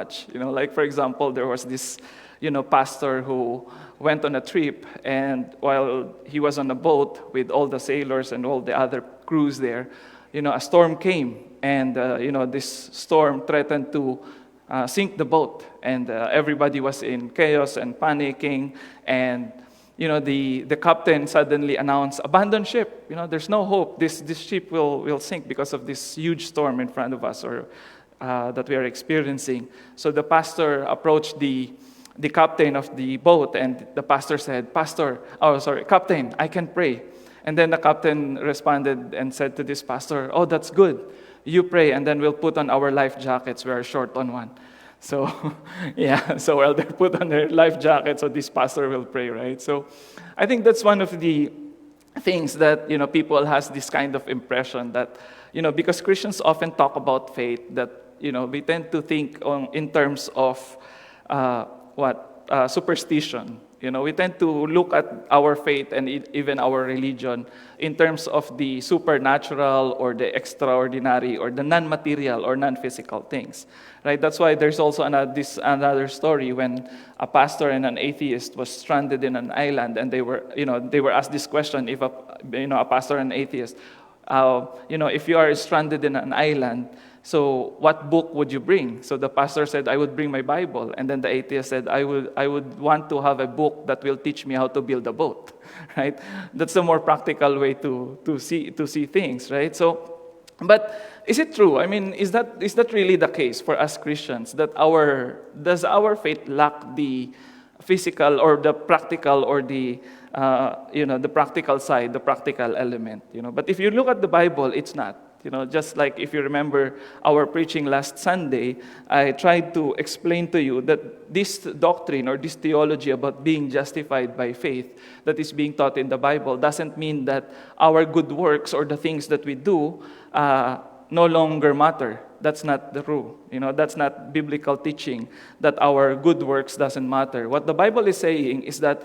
much. Like for example, there was this, pastor who went on a trip, and while he was on a boat with all the sailors and all the other crews there, a storm came, and this storm threatened to sink the boat, and everybody was in chaos and panicking, and the captain suddenly announced, "Abandon ship. There's no hope. This ship will sink because of this huge storm in front of us, or that we are experiencing." So the pastor approached the captain of the boat, and the pastor said, "Captain, I can pray." And then the captain responded and said to this pastor, "Oh, that's good. You pray, and then we'll put on our life jackets. We are short on one." So, so while they put on their life jackets, so this pastor will pray, right? So I think that's one of the things that, people has this kind of impression that, because Christians often talk about faith, that, we tend to think in terms of superstition. We tend to look at our faith and even our religion in terms of the supernatural or the extraordinary or the non-material or non-physical things, right? That's why there's also another story when a pastor and an atheist was stranded in an island, and they were asked this question: if a pastor and an atheist, if you are stranded in an island, so what book would you bring? So the pastor said, "I would bring my Bible." And then the atheist said, I would want to have a book that will teach me how to build a boat." Right? That's a more practical way to see things, right? So, but is it true? I mean, is that really the case for us Christians, that does our faith lack the physical or the practical or the the practical side, the practical element? But if you look at the Bible, it's not. Just like if you remember our preaching last Sunday, I tried to explain to you that this doctrine or this theology about being justified by faith that is being taught in the Bible doesn't mean that our good works or the things that we do no longer matter. That's not true. That's not biblical teaching, that our good works doesn't matter. What the Bible is saying is that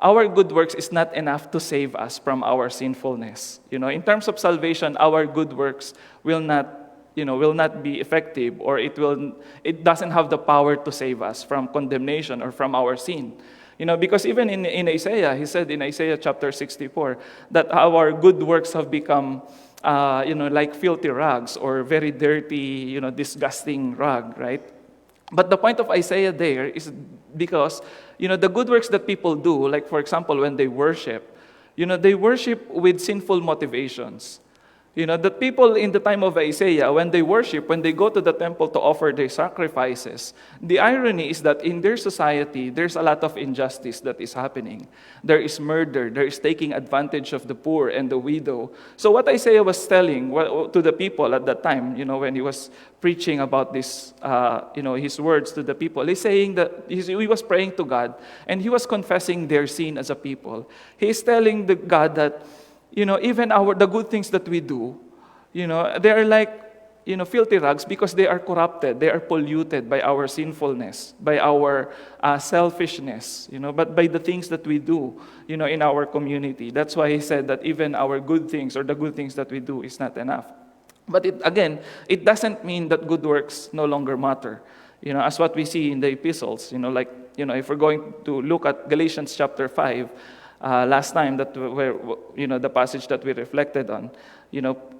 our good works is not enough to save us from our sinfulness. In terms of salvation, our good works will not be effective, or it doesn't have the power to save us from condemnation or from our sin. Because even in Isaiah, he said in Isaiah chapter 64 that our good works have become like filthy rags, or very dirty, disgusting rag, right? But the point of Isaiah there is because, the good works that people do, like for example, when they worship with sinful motivations. The people in the time of Isaiah, when they worship, when they go to the temple to offer their sacrifices, the irony is that in their society, there's a lot of injustice that is happening. There is murder, there is taking advantage of the poor and the widow. So what Isaiah was telling to the people at that time, when he was preaching about this, his words to the people, he's saying that he was praying to God, and he was confessing their sin as a people. He's telling the God that, even the good things that we do, they are like, filthy rags, because they are corrupted, they are polluted by our sinfulness, by our selfishness, but by the things that we do, in our community. That's why he said that even our good things or the good things that we do is not enough. But it doesn't mean that good works no longer matter. As what we see in the epistles, if we're going to look at Galatians chapter 5, last time that where the passage that we reflected on,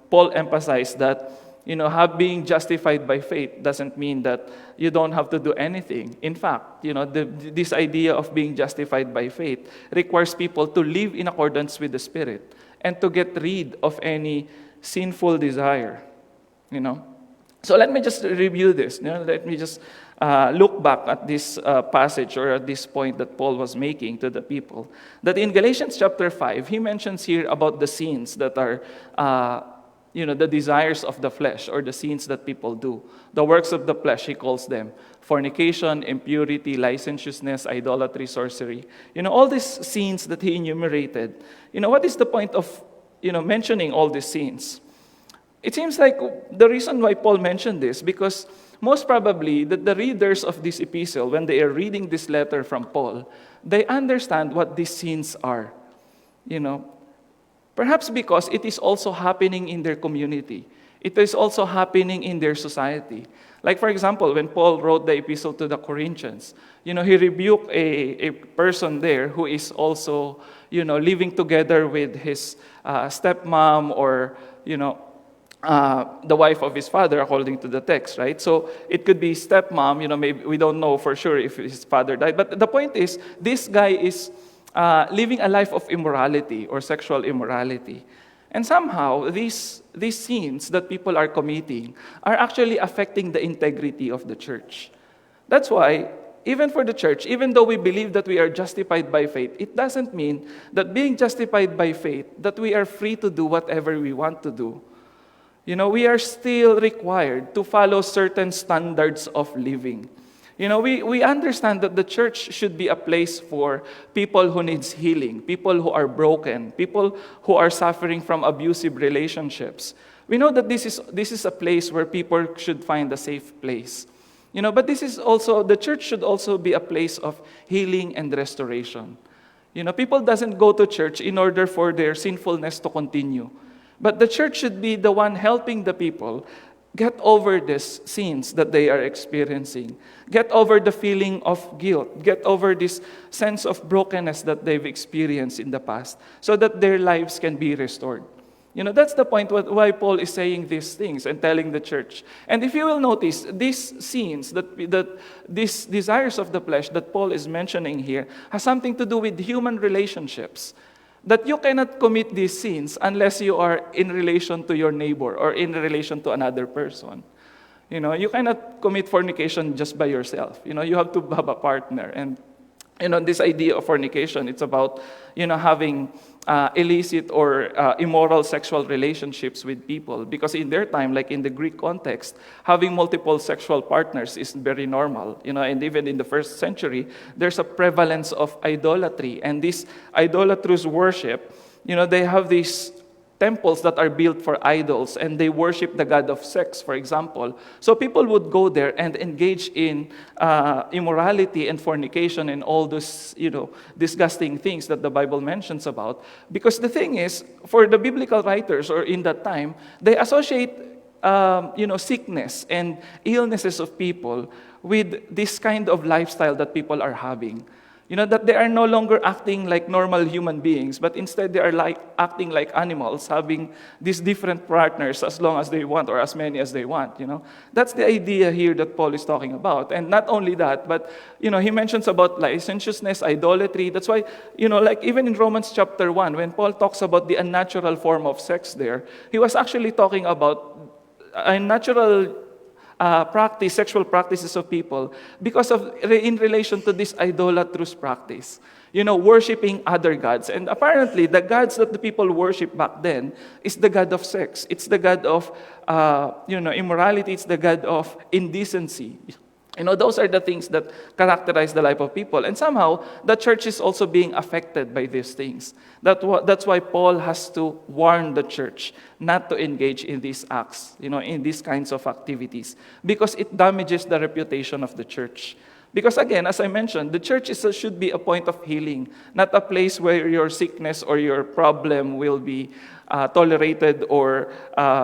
Paul emphasized that being justified by faith doesn't mean that you don't have to do anything. In fact, this idea of being justified by faith requires people to live in accordance with the Spirit and to get rid of any sinful desire. So let me just review this. Let me just look back at this passage, or at this point that Paul was making to the people. That in Galatians chapter 5, he mentions here about the sins that are, the desires of the flesh, or the sins that people do. The works of the flesh, he calls them: fornication, impurity, licentiousness, idolatry, sorcery. All these sins that he enumerated. What is the point of, mentioning all these sins? It seems like the reason why Paul mentioned this, because most probably that the readers of this epistle, when they are reading this letter from Paul, they understand what these sins are. Perhaps because it is also happening in their community. It is also happening in their society. Like, for example, when Paul wrote the epistle to the Corinthians, he rebuked a person there who is also, living together with his stepmom or, the wife of his father, according to the text, right? So it could be stepmom, maybe we don't know for sure if his father died. But the point is, this guy is living a life of immorality or sexual immorality. And somehow, these sins that people are committing are actually affecting the integrity of the church. That's why, even for the church, even though we believe that we are justified by faith, it doesn't mean that being justified by faith, that we are free to do whatever we want to do. We are still required to follow certain standards of living. We understand that the church should be a place for people who needs healing, people who are broken, people who are suffering from abusive relationships. We know that this is a place where people should find a safe place. But the church should also be a place of healing and restoration. People doesn't go to church in order for their sinfulness to continue. But the church should be the one helping the people get over these sins that they are experiencing. Get over the feeling of guilt. Get over this sense of brokenness that they've experienced in the past so that their lives can be restored. That's the point why Paul is saying these things and telling the church. And if you will notice, these sins, these desires of the flesh that Paul is mentioning here, has something to do with human relationships. That you cannot commit these sins unless you are in relation to your neighbor or in relation to another person. You cannot commit fornication just by yourself. You have to have a partner. And, this idea of fornication, it's about, having illicit or immoral sexual relationships with people. Because in their time, like in the Greek context, having multiple sexual partners is very normal. And even in the first century, there's a prevalence of idolatry. And this idolatrous worship, they have these temples that are built for idols, and they worship the god of sex, for example. So people would go there and engage in immorality and fornication and all those, disgusting things that the Bible mentions about. Because the thing is, for the biblical writers, or in that time, they associate, sickness and illnesses of people with this kind of lifestyle that people are having. That they are no longer acting like normal human beings, but instead they are acting like animals, having these different partners as long as they want or as many as they want. That's the idea here that Paul is talking about. And not only that, but he mentions about licentiousness, idolatry. That's why, even in Romans chapter 1, when Paul talks about the unnatural form of sex there, he was actually talking about unnatural sexual practices of people because of in relation to this idolatrous practice, worshiping other gods. And apparently, the gods that the people worship back then is the god of sex. It's the god of, immorality. It's the god of indecency. Those are the things that characterize the life of people. And somehow, the church is also being affected by these things. That's why Paul has to warn the church not to engage in these acts, in these kinds of activities, because it damages the reputation of the church. Because again, as I mentioned, the church should be a point of healing, not a place where your sickness or your problem will be tolerated or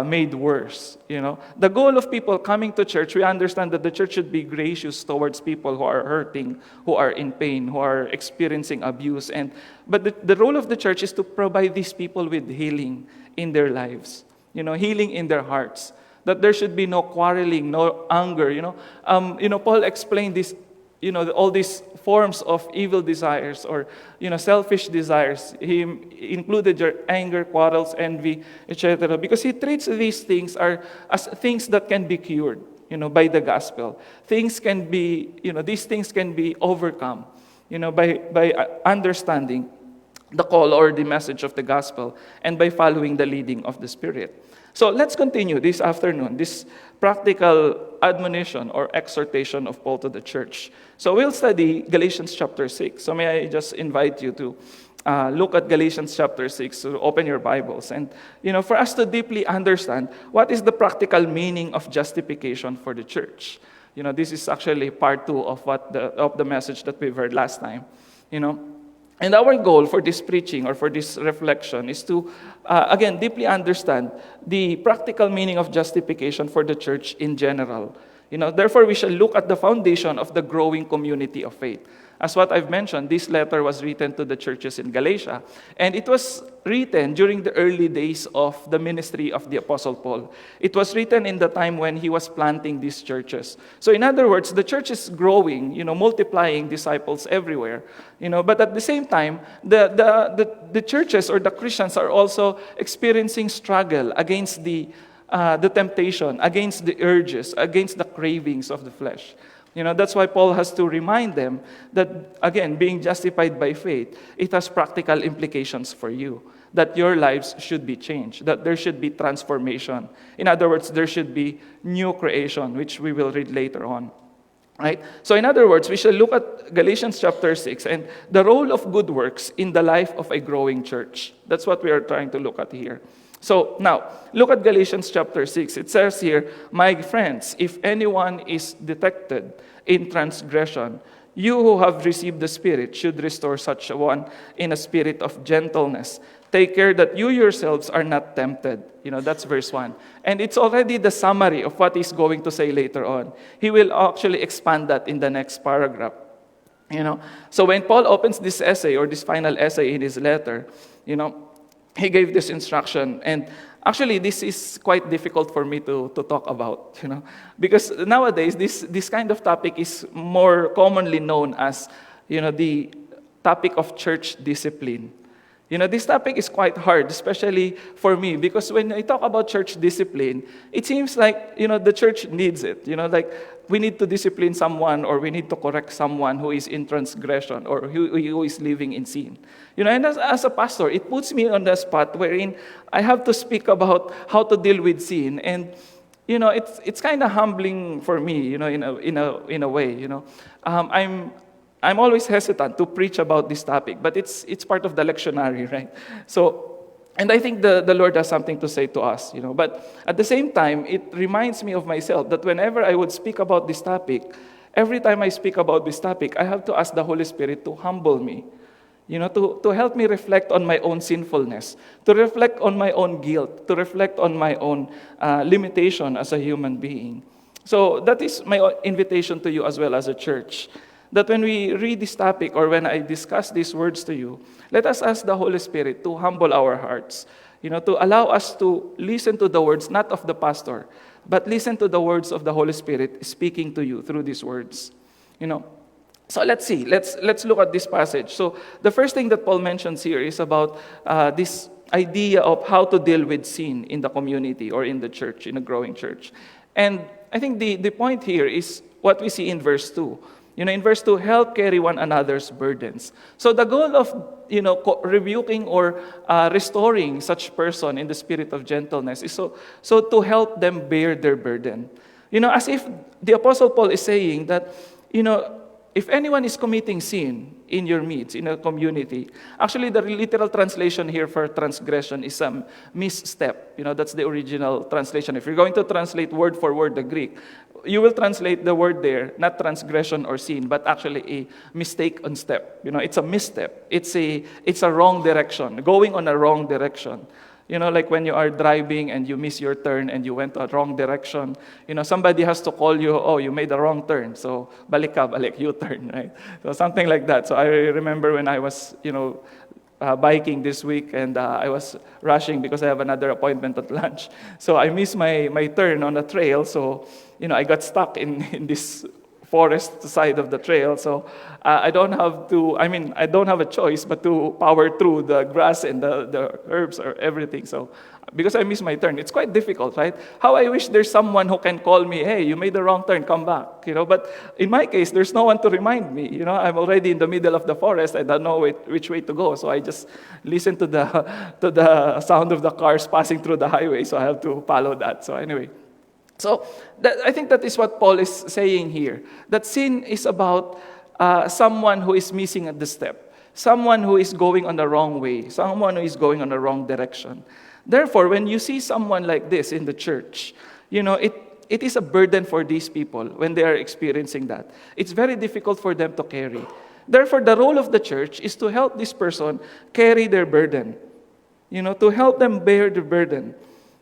made worse. The goal of people coming to church, we understand that the church should be gracious towards people who are hurting, who are in pain, who are experiencing abuse. But the role of the church is to provide these people with healing in their lives, healing in their hearts. That there should be no quarreling, no anger. Paul explained this. All these forms of evil desires or, selfish desires. He included your anger, quarrels, envy, etc. Because he treats these things as things that can be cured, by the gospel. These things can be overcome, by understanding the call or the message of the gospel and by following the leading of the Spirit. So let's continue this afternoon, this practical admonition or exhortation of Paul to the church. So we'll study Galatians chapter 6. So may I just invite you to look at Galatians chapter 6, so open your Bibles. And, for us to deeply understand what is the practical meaning of justification for the church. This is actually part 2 of the message that we heard last time. And our goal for this preaching or for this reflection is to, again, deeply understand the practical meaning of justification for the church in general. Therefore, we shall look at the foundation of the growing community of faith. As what I've mentioned, this letter was written to the churches in Galatia, and it was written during the early days of the ministry of the Apostle Paul. It was written in the time when he was planting these churches. So in other words, the church is growing, multiplying disciples everywhere. But at the same time, the churches or the Christians are also experiencing struggle against the temptation, against the urges, against the cravings of the flesh. That's why Paul has to remind them that, again, being justified by faith, it has practical implications for you, that your lives should be changed, that there should be transformation. In other words, there should be new creation, which we will read later on. Right? So in other words, we shall look at Galatians chapter 6 and the role of good works in the life of a growing church. That's what we are trying to look at here. So now, look at Galatians chapter 6. It says here, "My friends, if anyone is detected in transgression, you who have received the Spirit should restore such a one in a spirit of gentleness. Take care that you yourselves are not tempted." That's verse 1. And it's already the summary of what he's going to say later on. He will actually expand that in the next paragraph. So when Paul opens this essay or this final essay in his letter, he gave this instruction, and actually this is quite difficult for me to talk about, because nowadays this kind of topic is more commonly known as, the topic of church discipline. This topic is quite hard, especially for me, because when I talk about church discipline, it seems like, the church needs it, like we need to discipline someone or we need to correct someone who is in transgression or who is living in sin. And as a pastor, it puts me on the spot wherein I have to speak about how to deal with sin. And, it's kind of humbling for me, in a way, I'm always hesitant to preach about this topic, but it's part of the lectionary, right? So, and I think the Lord has something to say to us, But at the same time, it reminds me of myself that whenever I would speak about this topic, every time I speak about this topic, I have to ask the Holy Spirit to humble me, to help me reflect on my own sinfulness, to reflect on my own guilt, to reflect on my own limitation as a human being. So that is my invitation to you as well as a church. That when we read this topic or when I discuss these words to you, let us ask the Holy Spirit to humble our hearts, to allow us to listen to the words not of the pastor, but listen to the words of the Holy Spirit speaking to you through these words. So let's see. Let's look at this passage. So the first thing that Paul mentions here is about this idea of how to deal with sin in the community or in the church, in a growing church. And I think the point here is what we see in verse 2. In verse 2, help carry one another's burdens. So the goal of, rebuking or restoring such person in the spirit of gentleness is so to help them bear their burden. As if the Apostle Paul is saying that, if anyone is committing sin in your midst, in a community, actually the literal translation here for transgression is a misstep. That's the original translation. If you're going to translate word for word the Greek, you will translate the word there, not transgression or sin, but actually a mistake on step. It's a misstep. It's a wrong direction, going on a wrong direction. Like when you are driving and you miss your turn and you went a wrong direction, somebody has to call you, oh, you made a wrong turn, so balik ka, U-turn, right? So something like that. So I remember when I was, biking this week and I was rushing because I have another appointment at lunch. So I missed my turn on the trail, so, I got stuck in this forest side of the trail, so I don't have a choice but to power through the grass and the herbs or everything. So because I missed my turn, it's quite difficult, right? How I wish there's someone who can call me, hey, you made the wrong turn, come back, But in my case, there's no one to remind me, I'm already in the middle of the forest, I don't know which way to go, so I just listen to the sound of the cars passing through the highway, so I have to follow that. So anyway. So I think that is what Paul is saying here, that sin is about someone who is missing at the step, someone who is going on the wrong way, someone who is going on the wrong direction. Therefore, when you see someone like this in the church, it is a burden for these people when they are experiencing that. It's very difficult for them to carry Therefore, the role of the church is to help this person carry their burden, to help them bear the burden.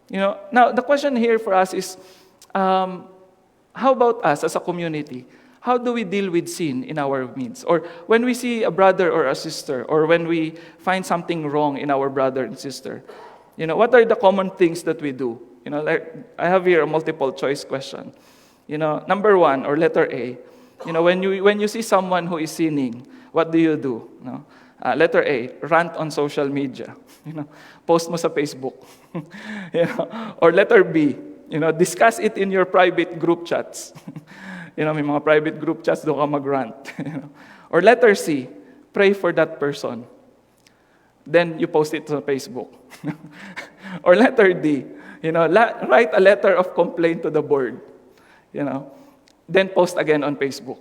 Now, the question here for us is, how about us as a community? How do we deal with sin in our midst? Or when we see a brother or a sister, or when we find something wrong in our brother and sister, what are the common things that we do? Like I have here a multiple choice question. Number one, or letter A, when you see someone who is sinning, what do you do? Letter A, rant on social media. Post mo sa Facebook. Or letter B, discuss it in your private group chats. May mga private group chats, doon ka mag-rant. Or letter C, pray for that person. Then you post it to Facebook. Or letter D, write a letter of complaint to the board. Then post again on Facebook.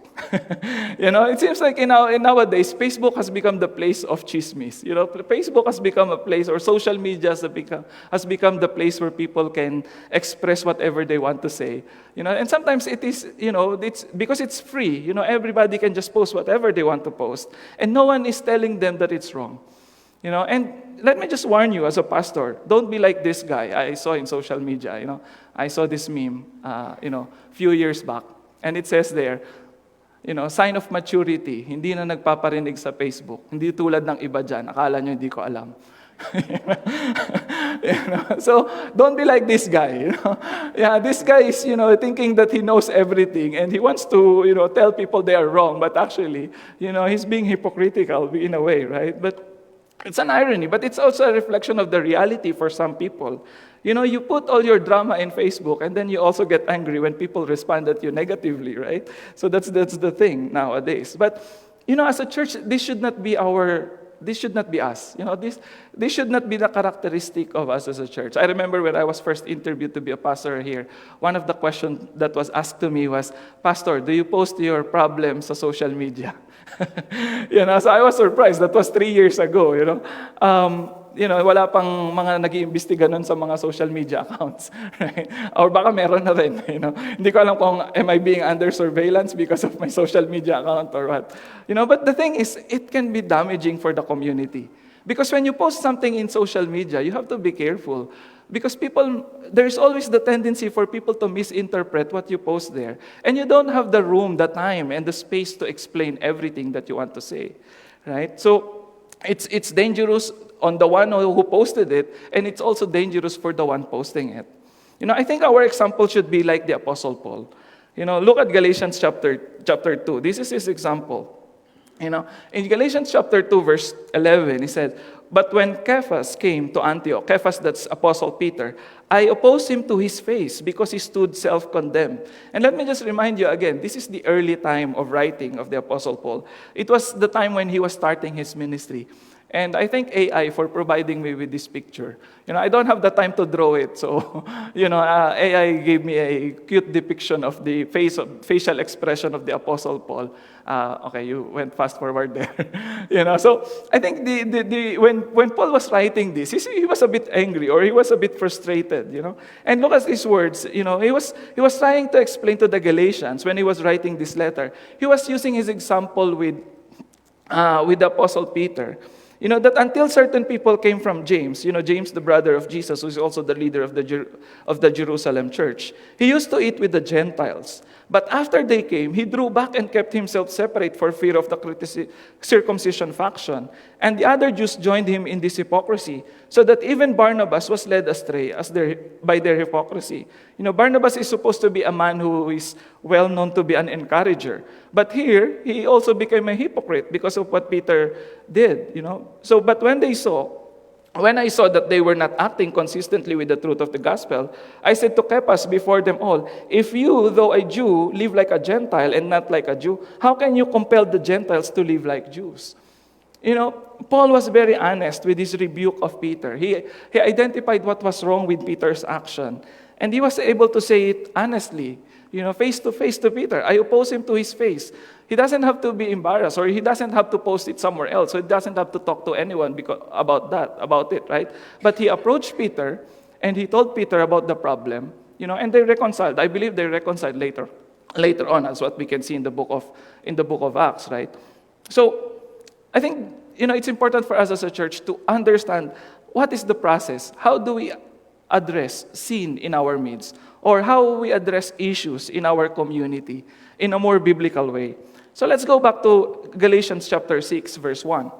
It seems like in nowadays, Facebook has become the place of chismis. Facebook has become a place, or social media has become the place where people can express whatever they want to say. And sometimes it is, it's because it's free. Everybody can just post whatever they want to post, and no one is telling them that it's wrong. And let me just warn you as a pastor, don't be like this guy I saw in social media. I saw this meme, few years back. And it says there, sign of maturity, hindi na nagpaparinig sa Facebook. Hindi tulad ng iba dyan, akala nyo hindi ko alam. So, don't be like this guy. This guy is, thinking that he knows everything, and he wants to, tell people they are wrong, but actually, he's being hypocritical in a way, right? But it's an irony, but it's also a reflection of the reality for some people. You put all your drama in Facebook, and then you also get angry when people respond at you negatively, right? So that's the thing nowadays. But, as a church, this should not be us. This should not be the characteristic of us as a church. I remember when I was first interviewed to be a pastor here, one of the questions that was asked to me was, Pastor, do you post your problems on social media? So I was surprised. That was 3 years ago, wala pang mga nag-iimbestiga nun sa mga social media accounts. Right? Or baka meron na rin. Hindi ko alam kung am I being under surveillance because of my social media account or what. But the thing is, it can be damaging for the community. Because when you post something in social media, you have to be careful. Because there's always the tendency for people to misinterpret what you post there. And you don't have the room, the time, and the space to explain everything that you want to say. Right? So, it's dangerous on the one who posted it, and it's also dangerous for the one posting it. I think our example should be like the Apostle Paul. Look at Galatians chapter 2. This is his example. In Galatians chapter 2, verse 11, he said, But when Cephas came to Antioch, Cephas, that's Apostle Peter, I opposed him to his face because he stood self-condemned. And let me just remind you again, this is the early time of writing of the Apostle Paul. It was the time when he was starting his ministry. And I thank AI for providing me with this picture. I don't have the time to draw it, so AI gave me a cute depiction of the facial expression of the Apostle Paul. Okay, you went fast forward there. So I think when Paul was writing this, he was a bit angry, or he was a bit frustrated. And look at his words. He was trying to explain to the Galatians when he was writing this letter. He was using his example with the Apostle Peter. That until certain people came from James, James, the brother of Jesus, who is also the leader of the Jerusalem church, he used to eat with the Gentiles. But after they came, he drew back and kept himself separate for fear of the circumcision faction. And the other Jews joined him in this hypocrisy, so that even Barnabas was led astray by their hypocrisy. Barnabas is supposed to be a man who is well known to be an encourager. But here, he also became a hypocrite because of what Peter did, So, but when I saw that they were not acting consistently with the truth of the gospel, I said to Cephas before them all, if you, though a Jew, live like a Gentile and not like a Jew, how can you compel the Gentiles to live like Jews? Paul was very honest with his rebuke of Peter. He identified what was wrong with Peter's action. And he was able to say it honestly, face to face to Peter. I oppose him to his face. He doesn't have to be embarrassed, or he doesn't have to post it somewhere else. So he doesn't have to talk to anyone about it, right? But he approached Peter, and he told Peter about the problem, and they reconciled. I believe they reconciled later on, as what we can see in the book of Acts, right? So I think, it's important for us as a church to understand what is the process. How do we address sin in our midst? Or how we address issues in our community in a more biblical way. So let's go back to Galatians chapter 6, verse 1.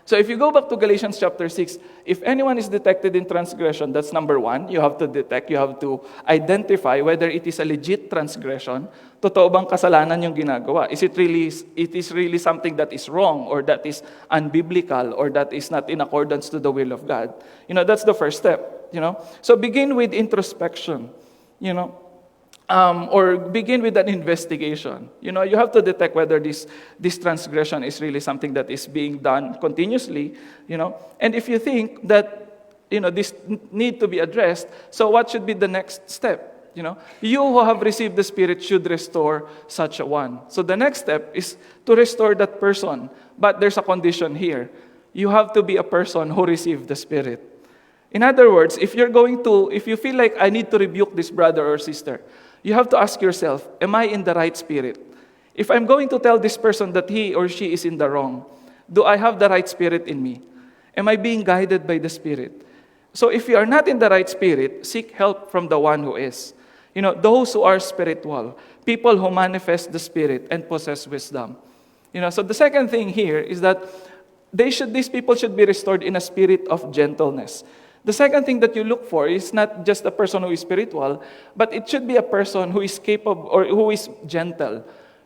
So if you go back to Galatians chapter 6, if anyone is detected in transgression, that's number one. You have to detect, you have to identify whether it is a legit transgression. Totoo bang kasalanan yung ginagawa? It is really something that is wrong or that is unbiblical or that is not in accordance to the will of God? That's the first step. So begin with introspection. Or begin with an investigation. You have to detect whether this transgression is really something that is being done continuously, And if you think that, this need to be addressed, so what should be the next step? You who have received the Spirit should restore such a one. So the next step is to restore that person. But there's a condition here. You have to be a person who received the Spirit. In other words, if you feel like I need to rebuke this brother or sister, you have to ask yourself, am I in the right spirit? If I'm going to tell this person that he or she is in the wrong, do I have the right spirit in me? Am I being guided by the Spirit? So if you are not in the right spirit, seek help from the one who is. Those who are spiritual, people who manifest the Spirit and possess wisdom. So the second thing here is that these people should be restored in a spirit of gentleness. The second thing that you look for is not just a person who is spiritual, but it should be a person who is capable or who is gentle,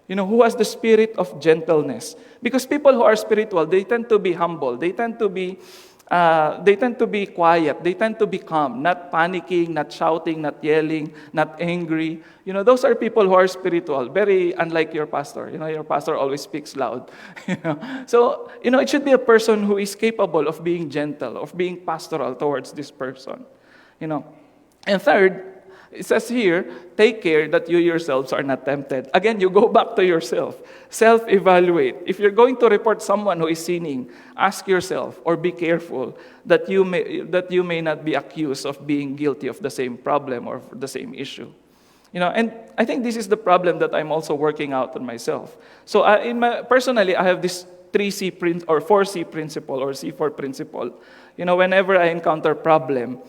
who has the spirit of gentleness. Because people who are spiritual, they tend to be humble, they tend to be quiet, they tend to be calm, not panicking, not shouting, not yelling, not angry. Those are people who are spiritual, very unlike your pastor. Your pastor always speaks loud. So, it should be a person who is capable of being gentle, of being pastoral towards this person. And third, it says here, take care that you yourselves are not tempted. Again, you go back to yourself. Self-evaluate. If you're going to report someone who is sinning, ask yourself or be careful that you may not be accused of being guilty of the same problem or the same issue. And I think this is the problem that I'm also working out on myself. So personally, I have this 3C or 4C principle or C4 principle. Whenever I encounter problem,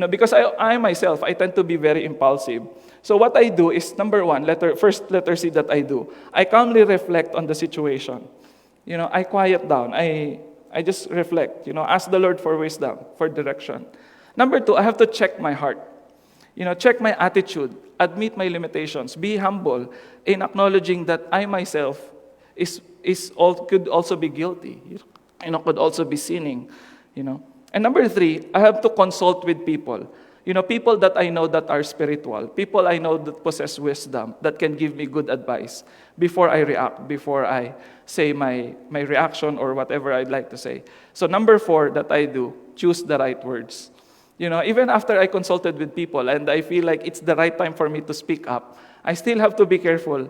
because I myself, I tend to be very impulsive. So what I do is, number one, first letter C that I do, I calmly reflect on the situation. I quiet down. I just reflect, ask the Lord for wisdom, for direction. Number two, I have to check my heart. Check my attitude, admit my limitations, be humble in acknowledging that I myself could also be guilty, could also be sinning, And number three, I have to consult with people. People that I know that are spiritual, people I know that possess wisdom, that can give me good advice before I react, before I say my reaction or whatever I'd like to say. So number four that I do, choose the right words. Even after I consulted with people and I feel like it's the right time for me to speak up, I still have to be careful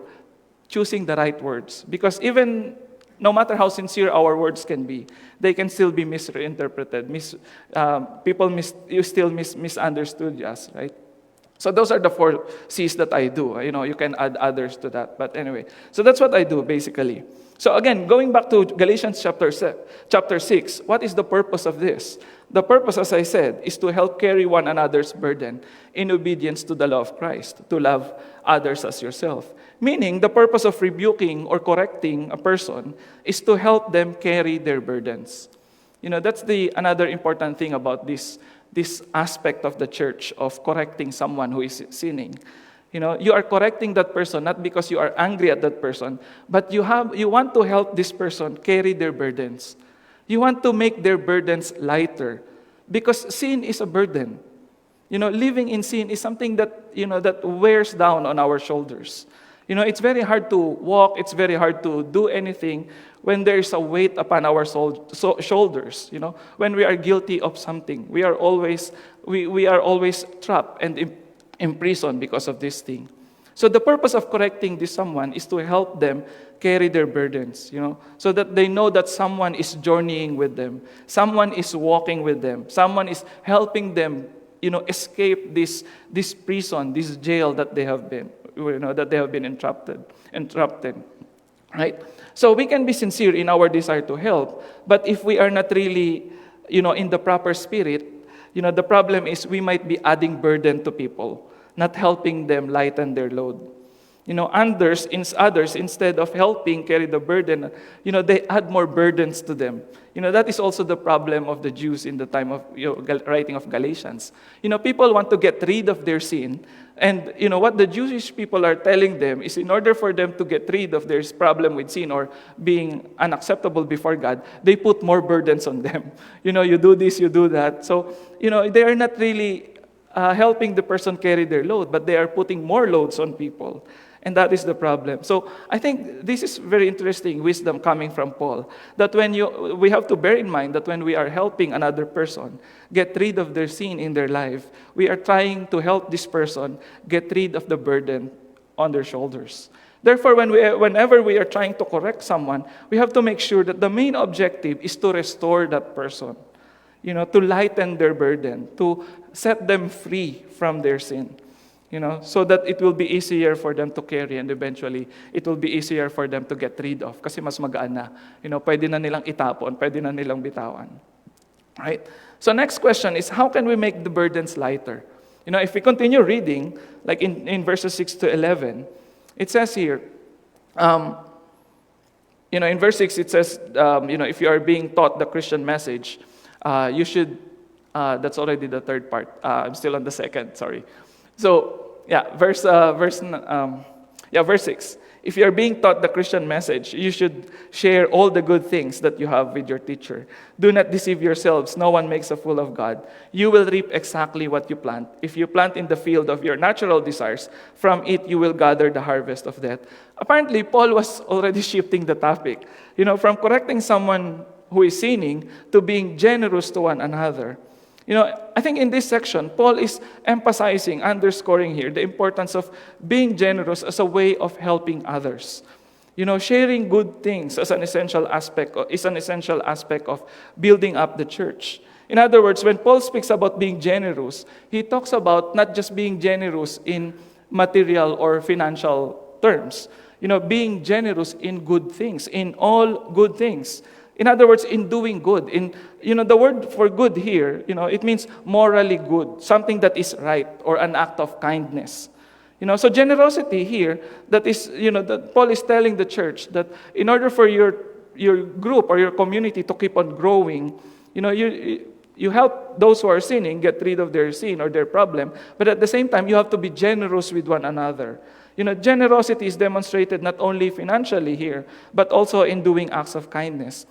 choosing the right words. Because even no matter how sincere our words can be, they can still be misinterpreted. You still misunderstood us, right? So those are the 4 C's that I do. You can add others to that. But anyway, so that's what I do basically. So again, going back to Galatians chapter 6, what is the purpose of this? The purpose, as I said, is to help carry one another's burden in obedience to the law of Christ, to love others as yourself. Meaning, the purpose of rebuking or correcting a person is to help them carry their burdens. That's another important thing about this aspect of the church of correcting someone who is sinning. You are correcting that person not because you are angry at that person, but you want to help this person carry their burdens. You want to make their burdens lighter because sin is a burden. Living in sin is something that that wears down on our shoulders. It's very hard to walk, it's very hard to do anything when there's a weight upon our shoulders. When we are guilty of something, we are always trapped and imprisoned because of this thing. So the purpose of correcting this someone is to help them carry their burdens, so that they know that someone is journeying with them, someone is walking with them, someone is helping them, escape this prison, this jail that they have been, entrapped in. right? So we can be sincere in our desire to help, but if we are not really, in the proper spirit, the problem is we might be adding burden to people, not helping them lighten their load. Others, instead of helping carry the burden, they add more burdens to them. That is also the problem of the Jews in the time of writing of Galatians. People want to get rid of their sin. And what the Jewish people are telling them is, in order for them to get rid of their problem with sin or being unacceptable before God, they put more burdens on them. You do this, you do that. So, they are not really helping the person carry their load, but they are putting more loads on people. And that is the problem. So I think this is very interesting wisdom coming from Paul. That we have to bear in mind that when we are helping another person get rid of their sin in their life, we are trying to help this person get rid of the burden on their shoulders. Therefore, whenever we are trying to correct someone, we have to make sure that the main objective is to restore that person, to lighten their burden, to set them free from their sin. So that it will be easier for them to carry and eventually it will be easier for them to get rid of kasi mas magaan na. Pwede na nilang itapon, pwede na nilang bitawan. Right? So next question is, how can we make the burdens lighter? If we continue reading, like in verses 6 to 11, it says here, in verse 6 it says, if you are being taught the Christian message, you should, that's already the third part. I'm still on the second, sorry. So, verse 6. If you are being taught the Christian message, you should share all the good things that you have with your teacher. Do not deceive yourselves. No one makes a fool of God. You will reap exactly what you plant. If you plant in the field of your natural desires, from it you will gather the harvest of death. Apparently, Paul was already shifting the topic. From correcting someone who is sinning to being generous to one another. I think in this section, Paul is emphasizing, underscoring here, the importance of being generous as a way of helping others. Sharing good things is an essential aspect of building up the church. In other words, when Paul speaks about being generous, he talks about not just being generous in material or financial terms. Being generous in good things, in all good things. In other words, in doing good. The word for good here, it means morally good, something that is right or an act of kindness. So generosity here, that is, that Paul is telling the church that in order for your group or your community to keep on growing, you help those who are sinning get rid of their sin or their problem, but at the same time, you have to be generous with one another. Generosity is demonstrated not only financially here, but also in doing acts of kindness.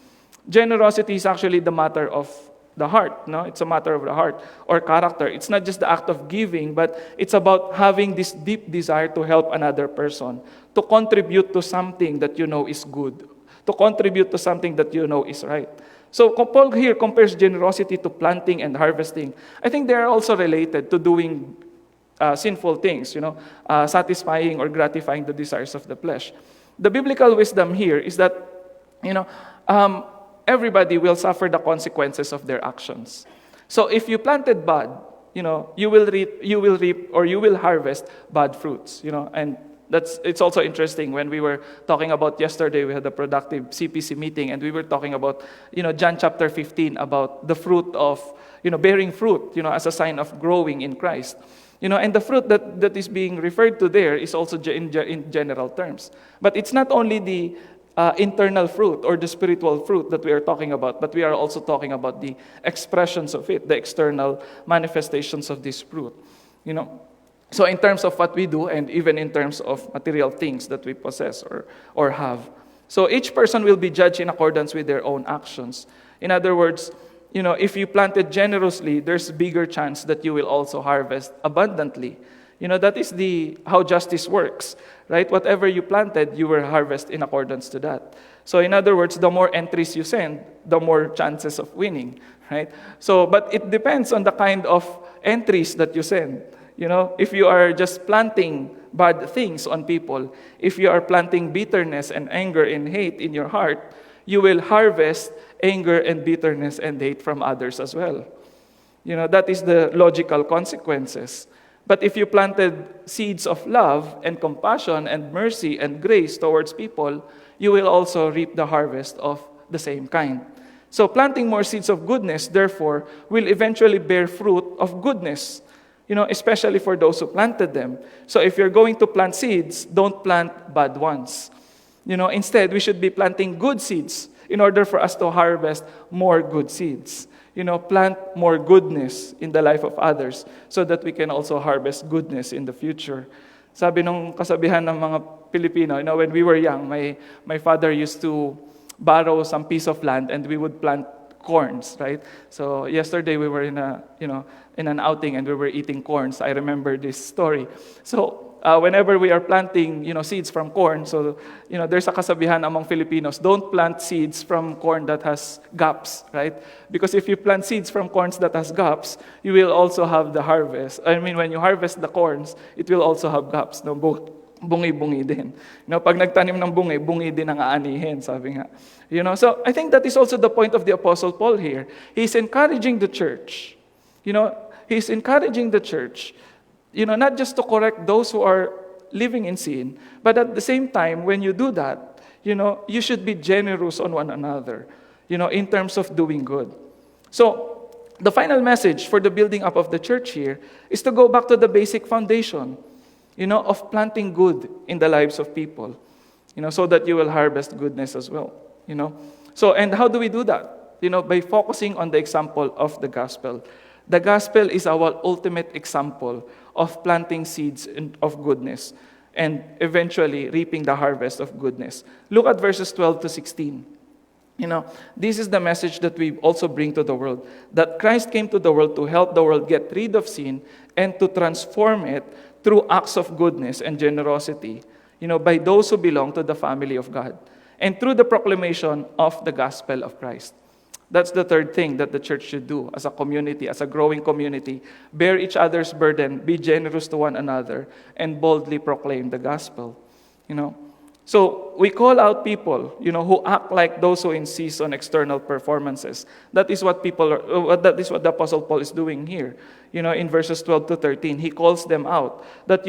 Generosity is actually the matter of the heart, no? It's a matter of the heart or character. It's not just the act of giving, but it's about having this deep desire to help another person, to contribute to something that is good, to contribute to something that is right. So Paul here compares generosity to planting and harvesting. I think they are also related to doing sinful things, satisfying or gratifying the desires of the flesh. The biblical wisdom here is that, everybody will suffer the consequences of their actions. So if you planted bad, you will reap or you will harvest bad fruits, and it's also interesting when we were talking about yesterday, we had a productive CPC meeting and we were talking about, John chapter 15 about the fruit of, bearing fruit, as a sign of growing in Christ. And the fruit that is being referred to there is also in general terms. But it's not only the internal fruit or the spiritual fruit that we are talking about, but we are also talking about the expressions of it, the external manifestations of this fruit. So in terms of what we do and even in terms of material things that we possess or have. So each person will be judged in accordance with their own actions. In other words, if you planted generously, there's bigger chance that you will also harvest abundantly. That is how justice works, right? Whatever you planted, you will harvest in accordance to that. So in other words, the more entries you send, the more chances of winning, right? So, but it depends on the kind of entries that you send. If you are just planting bad things on people, if you are planting bitterness and anger and hate in your heart, you will harvest anger and bitterness and hate from others as well. That is the logical consequences. But if you planted seeds of love and compassion and mercy and grace towards people, you will also reap the harvest of the same kind. So planting more seeds of goodness, therefore, will eventually bear fruit of goodness, especially for those who planted them. So if you're going to plant seeds, don't plant bad ones. Instead, we should be planting good seeds in order for us to harvest more good seeds. Plant more goodness in the life of others so that we can also harvest goodness in the future. Sabi nung kasabihan ng mga Pilipino, when we were young, my father used to borrow some piece of land and we would plant corns, right? So yesterday we were in an outing and we were eating corns. I remember this story. So whenever we are planting, seeds from corn, so, there's a kasabihan among Filipinos, don't plant seeds from corn that has gaps, right? Because if you plant seeds from corns that has gaps, you will also have the harvest. When you harvest the corns, it will also have gaps, no? Bungi-bungi din. Pag nagtanim ng bungi din ang aanihin, sabi nga. So I think that is also the point of the Apostle Paul here. He's encouraging the church. He's encouraging the church, not just to correct those who are living in sin, but at the same time, when you do that, you should be generous on one another, in terms of doing good. So the final message for the building up of the church here is to go back to the basic foundation, of planting good in the lives of people, so that you will harvest goodness as well, So, and how do we do that? By focusing on the example of the gospel. The gospel is our ultimate example of planting seeds of goodness and eventually reaping the harvest of goodness. Look at verses 12 to 16. This is the message that we also bring to the world, that Christ came to the world to help the world get rid of sin and to transform it through acts of goodness and generosity, by those who belong to the family of God, and through the proclamation of the gospel of Christ. That's the third thing that the church should do as a community, as a growing community. Bear each other's burden, be generous to one another, and boldly proclaim the gospel. So we call out people, who act like those who insist on external performances. That is what that is what the Apostle Paul is doing here. In verses 12 to 13, he calls them out that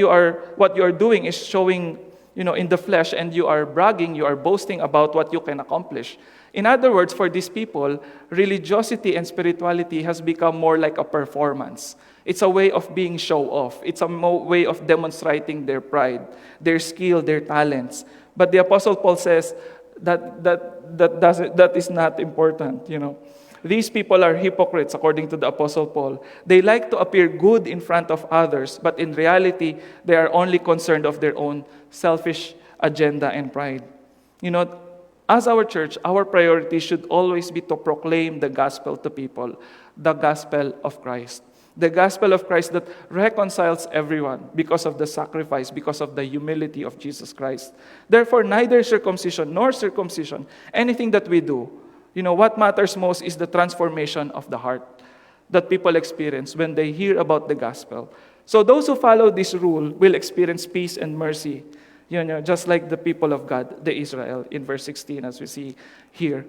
what you are doing is showing, in the flesh, and you are bragging, you are boasting about what you can accomplish. In other words, for these people, religiosity and spirituality has become more like a performance. It's a way of being show off. It's a way of demonstrating their pride, their skill, their talents. But the Apostle Paul says that is not important, These people are hypocrites, according to the Apostle Paul. They like to appear good in front of others, but in reality, they are only concerned of their own selfish agenda and pride. As our church, our priority should always be to proclaim the gospel to people, the gospel of Christ. The gospel of Christ that reconciles everyone because of the sacrifice, because of the humility of Jesus Christ. Therefore, neither circumcision nor circumcision, anything that we do, what matters most is the transformation of the heart that people experience when they hear about the gospel. So those who follow this rule will experience peace and mercy, just like the people of God, the Israel, in verse 16, as we see here,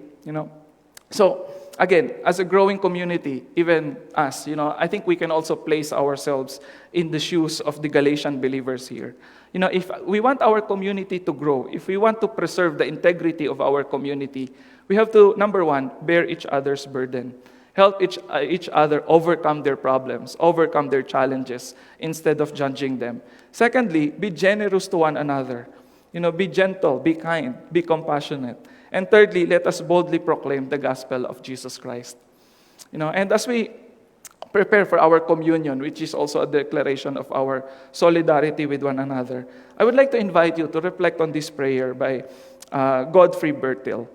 So, again, as a growing community, even us, I think we can also place ourselves in the shoes of the Galatian believers here. If we want our community to grow, if we want to preserve the integrity of our community, we have to, number one, bear each other's burden. Help each other overcome their problems, overcome their challenges, instead of judging them. Secondly, be generous to one another. Be gentle, be kind, be compassionate. And thirdly, let us boldly proclaim the gospel of Jesus Christ. And as we prepare for our communion, which is also a declaration of our solidarity with one another, I would like to invite you to reflect on this prayer by Godfrey Bertil.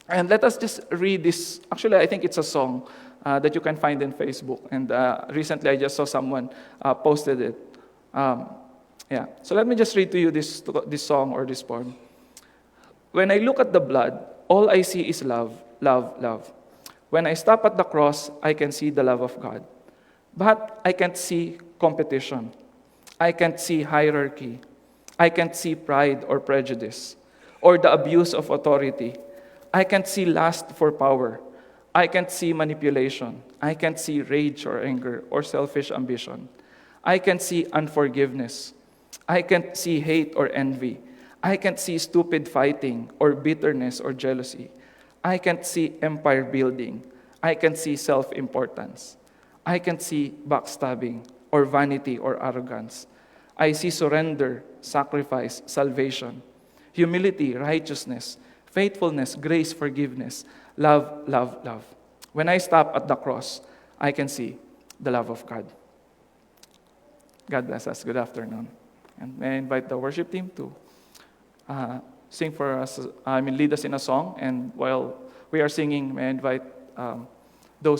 And let us just read this. Actually, I think it's a song that you can find in Facebook. And recently, I just saw someone posted it. So let me just read to you this song or this poem. When I look at the blood, all I see is love, love, love. When I stop at the cross, I can see the love of God. But I can't see competition. I can't see hierarchy. I can't see pride or prejudice or the abuse of authority. I can't see lust for power. I can't see manipulation. I can't see rage or anger or selfish ambition. I can't see unforgiveness. I can't see hate or envy. I can't see stupid fighting or bitterness or jealousy. I can't see empire building. I can see self-importance. I can see backstabbing or vanity or arrogance. I see surrender, sacrifice, salvation, humility, righteousness, faithfulness, grace, forgiveness, love, love, love. When I stop at the cross, I can see the love of God. God bless us. Good afternoon. And may I invite the worship team to sing for us, lead us in a song. And while we are singing, may I invite those who